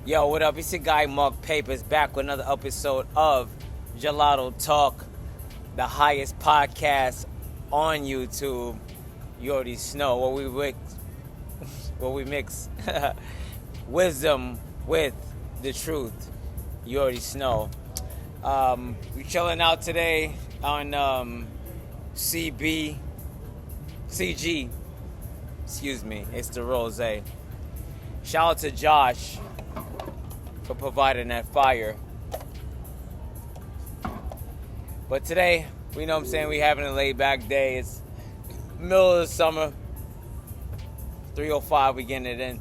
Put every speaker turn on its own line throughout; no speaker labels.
Yo, what up? It's your guy Marc Papers back with another episode of Gelato Talk, the highest podcast on YouTube. You already know what we mix wisdom with the truth. You already know. We're chilling out today on CG. Excuse me, it's the rose. Shout out to Josh for providing that fire. But today, we know what I'm saying, we having a laid back day. It's middle of the summer. 3:05, we getting it in.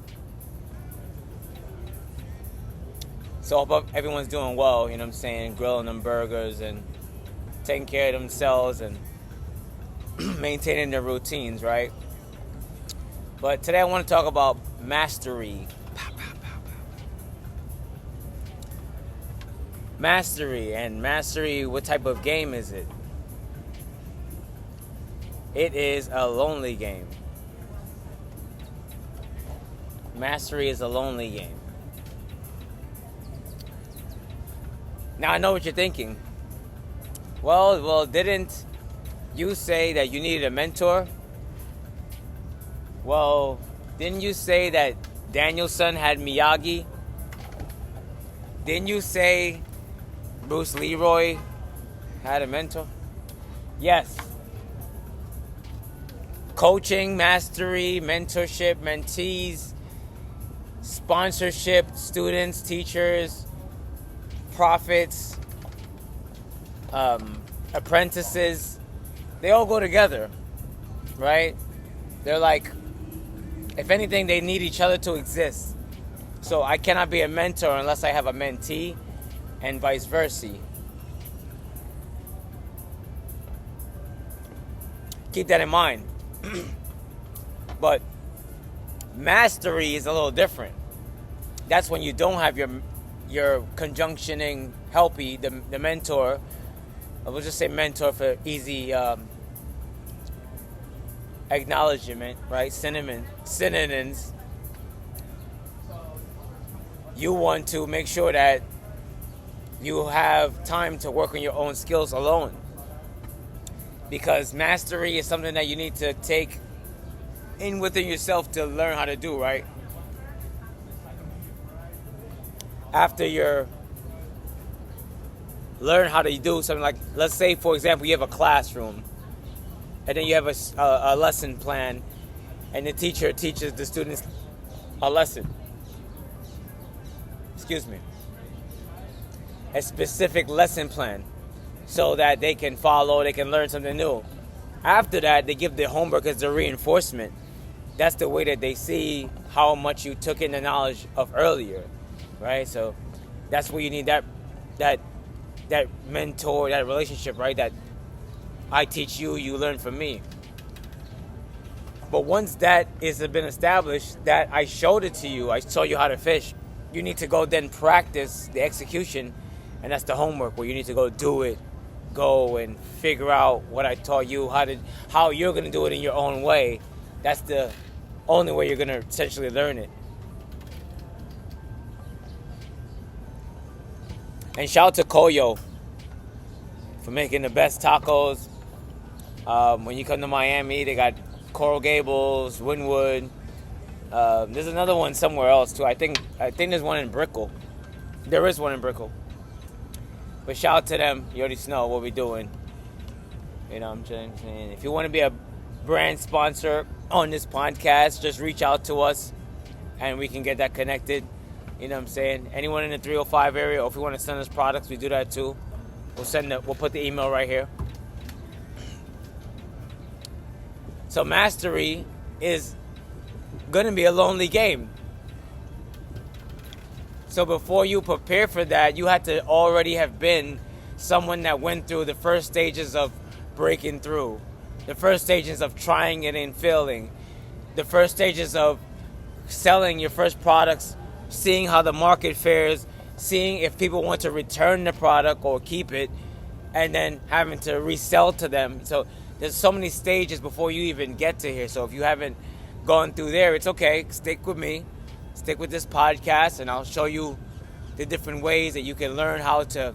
So hope everyone's doing well, you know what I'm saying, grilling them burgers and taking care of themselves and maintaining their routines, right? But today I want to talk about mastery. Mastery, what type of game is it? It is a lonely game. Mastery is a lonely game. Now I know what you're thinking. Well, didn't you say that you needed a mentor? Well, didn't you say that Danielson had Miyagi? Didn't you say Bruce Leroy had a mentor? Yes. Coaching, mastery, mentorship, mentees, sponsorship, students, teachers, prophets, apprentices, they all go together, right? They're like, if anything, they need each other to exist. So I cannot be a mentor unless I have a mentee, and vice versa. Keep that in mind. But mastery is a little different. That's when you don't have your conjunctioning helpee, the mentor. I will just say mentor for easy acknowledgement, right? Synonyms. You want to make sure that you have time to work on your own skills alone. Because mastery is something that you need to take in within yourself to learn how to do, right? After you learn how to do something, like, let's say, for example, you have a classroom, and then you have a lesson plan, and the teacher teaches the students a lesson. Excuse me. A specific lesson plan so that they can follow, they can learn something new. After that, they give the homework as the reinforcement. That's the way that they see how much you took in the knowledge of earlier, right? So that's where you need that mentor, that relationship, right? That I teach you, you learn from me. But once that has been established, that I showed it to you, I showed you how to fish, you need to go then practice the execution. And that's the homework, where you need to go do it. Go and figure out what I taught you, how you're going to do it in your own way. That's the only way you're going to essentially learn it. And shout out to Koyo for making the best tacos. When you come to Miami, they got Coral Gables, Wynwood. There's another one somewhere else too. I think there's one in Brickell. There is one in Brickell. But shout out to them. You already know what we're doing. You know what I'm saying? If you want to be a brand sponsor on this podcast, just reach out to us and we can get that connected. You know what I'm saying? Anyone in the 305 area, or if you want to send us products, we do that too. We'll put the email right here. So mastery is going to be a lonely game. So before you prepare for that, you had to already have been someone that went through the first stages of breaking through, the first stages of trying it and failing, the first stages of selling your first products, seeing how the market fares, seeing if people want to return the product or keep it, and then having to resell to them. So there's so many stages before you even get to here. So if you haven't gone through there, it's okay. Stick with me. stick with this podcast, and I'll show you the different ways that you can learn how to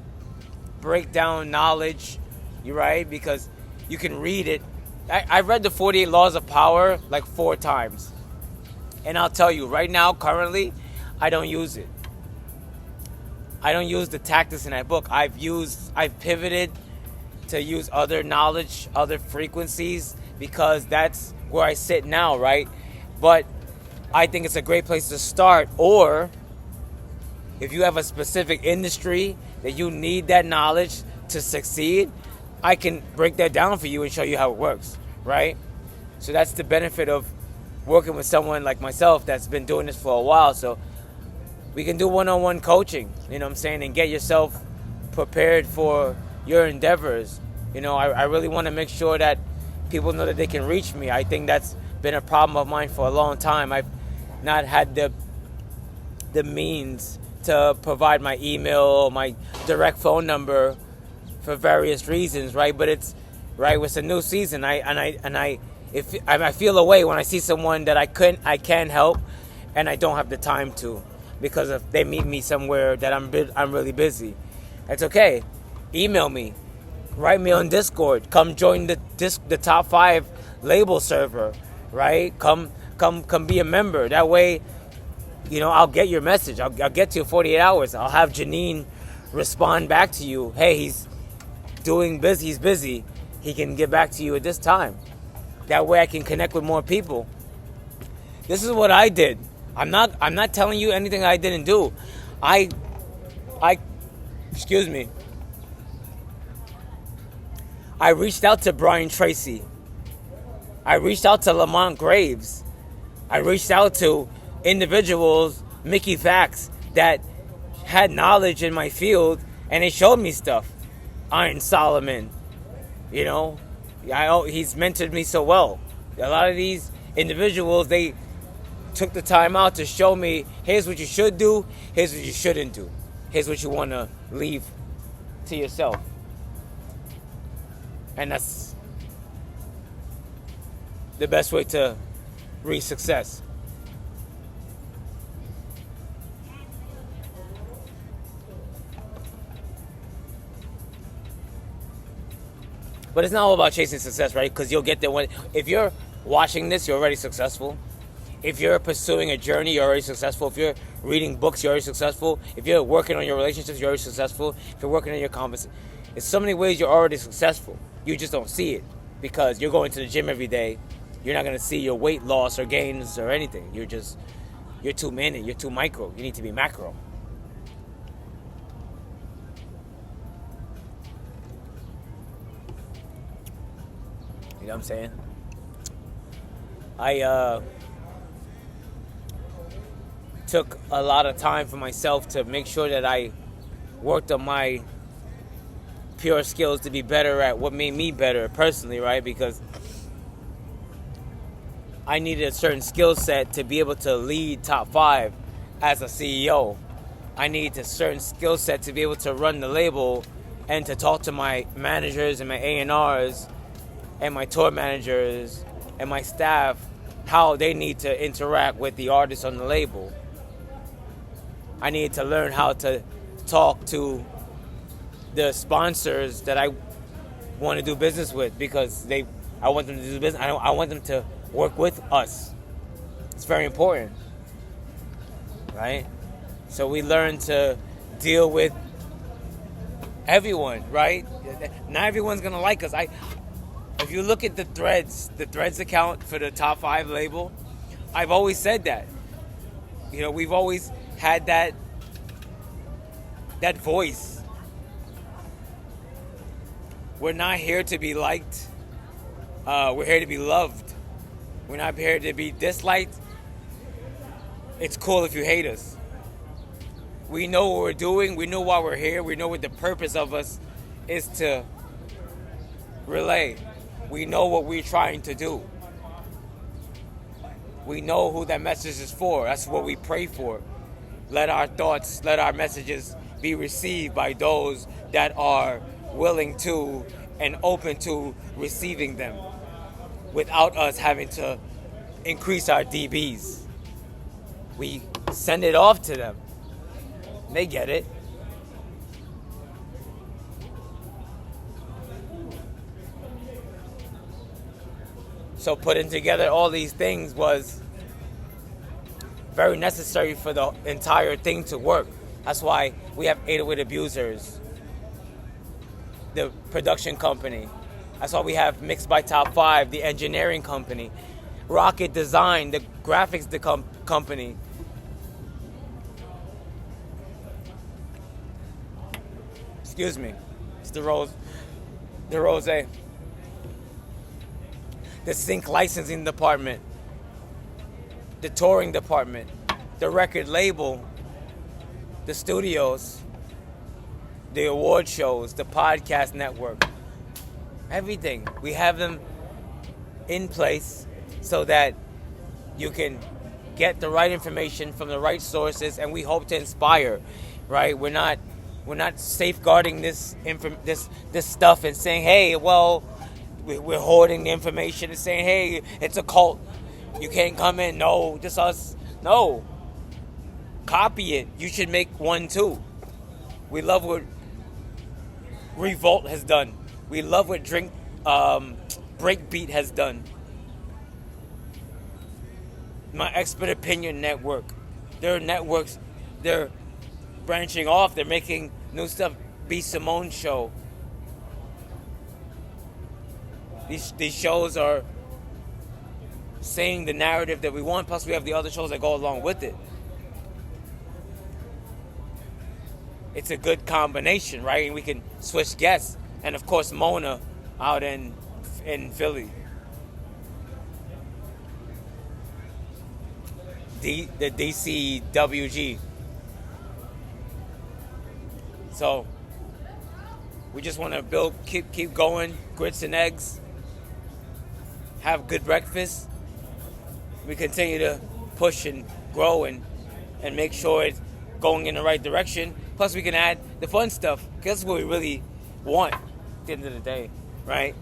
break down knowledge. You're right, because you can read it. I read the 48 Laws of Power like 4 times. And I'll tell you, right now, currently, I don't use it. I don't use the tactics in that book. I've pivoted to use other knowledge, other frequencies, because that's where I sit now, right? But I think it's a great place to start. Or if you have a specific industry that you need that knowledge to succeed, I can break that down for you and show you how it works, right? So that's the benefit of working with someone like myself that's been doing this for a while. So we can do one-on-one coaching, you know what I'm saying, and get yourself prepared for your endeavors. You know, I really want to make sure that people know that they can reach me. I think that's been a problem of mine for a long time. I've not had the means to provide my email, my direct phone number for various reasons, right? But it's right. It's a new season. I feel a way when I see someone that I can help, and I don't have the time to, because if they meet me somewhere that I'm really busy. It's okay. Email me, write me on Discord. Come join the top 5 label server, right? Come be a member. That way, you know, I'll get your message. I'll get to you in 48 hours. I'll have Janine respond back to you. Hey, he's busy. He can get back to you at this time. That way I can connect with more people. This is what I did. I'm not telling you anything I didn't do. Excuse me. I reached out to Brian Tracy. I reached out to Lamont Graves. I reached out to individuals, Mickey Fax, that had knowledge in my field, and they showed me stuff. Iron Solomon, you know, he's mentored me so well. A lot of these individuals, they took the time out to show me, here's what you should do, here's what you shouldn't do, here's what you want to leave to yourself. And that's the best way to reach success. But it's not all about chasing success, right? Because you'll get there if you're watching this, you're already successful. If you're pursuing a journey, you're already successful. If you're reading books, you're already successful. If you're working on your relationships, you're already successful. If you're working on your conversation, in so many ways, you're already successful. You just don't see it because you're going to the gym every day. You're not going to see your weight loss or gains or anything. You're too minute. You're too micro. You need to be macro. You know what I'm saying? I took a lot of time for myself to make sure that I worked on my pure skills to be better at what made me better personally, right? Because I needed a certain skill set to be able to lead top 5 as a CEO. I needed a certain skill set to be able to run the label and to talk to my managers and my A&Rs and my tour managers and my staff how they need to interact with the artists on the label. I needed to learn how to talk to the sponsors that I want to do business with, because I want them to do business. I want them to work with us. It's very important, right? So we learn to deal with everyone, right? Not everyone's gonna like us. If you look at the threads account for the top 5 label, I've always said that. You know, we've always had that voice. We're not here to be liked. We're here to be loved. We're not here to be disliked. It's cool if you hate us. We know what we're doing. We know why we're here. We know what the purpose of us is to relay. We know what we're trying to do. We know who that message is for. That's what we pray for. Let our thoughts, let our messages be received by those that are willing to and open to receiving them without us having to increase our DBs. We send it off to them. They get it. So putting together all these things was very necessary for the entire thing to work. That's why we have 808 Abusers, the production company. That's why we have Mixed by Top 5, the engineering company. Rocket Design, the graphics company. Excuse me. It's the rose. The sync licensing department. The touring department. The record label. The studios. The award shows. The podcast network. Everything. We have them in place so that you can get the right information from the right sources, and we hope to inspire, right? We're not safeguarding this stuff and saying, hey, well, we're hoarding the information and saying, hey, it's a cult, you can't come in. No, just us. No, copy it. You should make one too. We love what Revolt has done. We love what Breakbeat has done. My Expert Opinion Network. Their networks, they're branching off. They're making new stuff. B. Simone Show. These shows are saying the narrative that we want. Plus, we have the other shows that go along with it. It's a good combination, right? And we can switch guests. And of course, Mona out in Philly. The DCWG. So we just want to keep going, grits and eggs, have good breakfast. We continue to push and grow and make sure it's going in the right direction. Plus, we can add the fun stuff, because that's what we really want at the end of the day, right?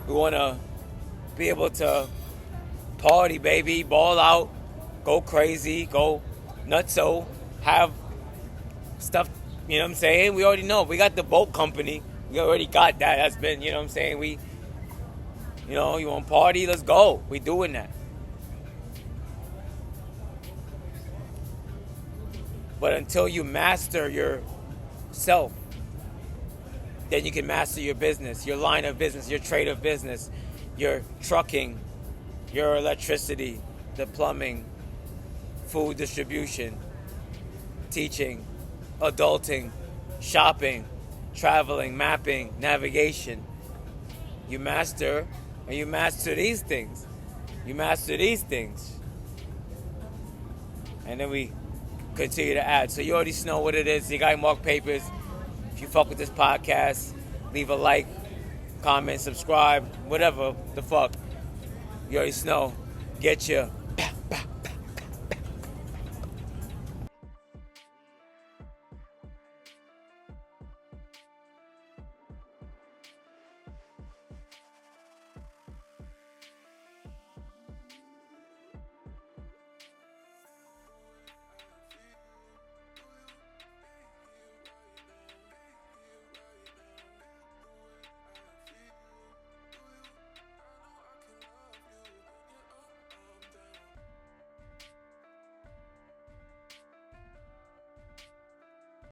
We want to be able to party, baby, ball out, go crazy, go nutso, have stuff, you know what I'm saying? We already know. We got the boat company. We already got that. That's been, you know what I'm saying? You want to party? Let's go. We doing that. But until you master yourself, then you can master your business, your line of business, your trade of business, your trucking, your electricity, the plumbing, food distribution, teaching, adulting, shopping, traveling, mapping, navigation. You master, and you master these things. You master these things. And then we continue to add. So you already know what it is. You got Marc Papers. If you fuck with this podcast, leave a like, comment, subscribe, whatever the fuck. You already know. Get your